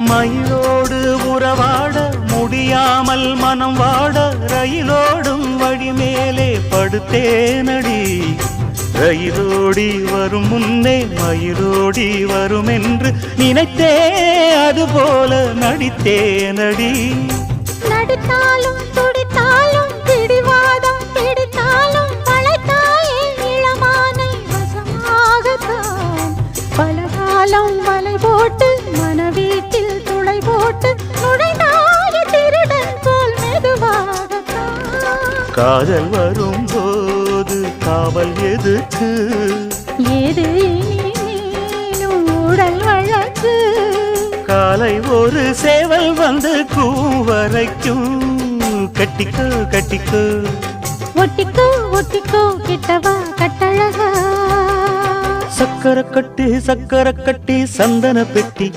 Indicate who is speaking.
Speaker 1: மயிலோடு உறவாட முடியாமல் மனம் வாட ரயிலோடும் வழி மேலே படுத்தேனடி. ரயிலோடி வரும் முன்னே மயிலோடி வரும் என்று நினைத்தே அதுபோல நடித்தேனடி.
Speaker 2: நடித்தாலும் துடித்தாலும் பிடிவாதம் பிடித்தாலும் வளைத்தாயே இளமானை வசமாகத்தான். பலகாலம் வலை போட்டு மனவீட்டில் துளை போட்டு நுழைந்தாய திருடன் போல் மெதுவாகத்தான்.
Speaker 1: காதல் வரும்போது காவல் எதுக்கு?
Speaker 2: ஏது நீனும் உடல் வழக்கு.
Speaker 1: காலை ஒரு சேவல் வந்து கூவரைக்கும். கட்டிக்கோ கட்டிக்கோ
Speaker 2: ஒட்டிக்கோ ஒட்டிக்கோ கிட்டவா கட்டழகா.
Speaker 1: சக்கரை கட்டி சந்தன பெட்டி